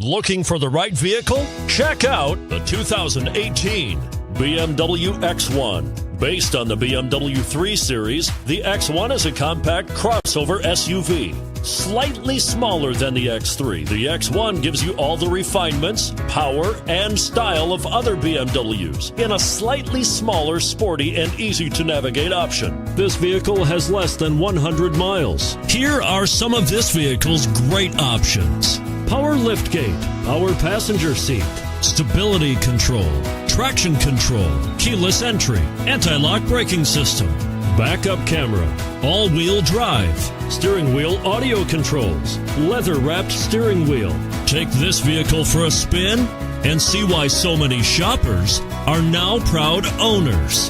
Looking for the right vehicle? Check out the 2018 BMW X1. Based on the BMW 3 Series, the X1 is a compact crossover SUV. Slightly smaller than the X3, the X1 gives you all the refinements, power, and style of other BMWs in a slightly smaller, sporty, and easy-to-navigate option. This vehicle has less than 100 miles. Here are some of this vehicle's great options: power liftgate, power passenger seat, stability control, traction control, keyless entry, anti-lock braking system, backup camera, all-wheel drive, steering wheel audio controls, leather-wrapped steering wheel. Take this vehicle for a spin and see why so many shoppers are now proud owners.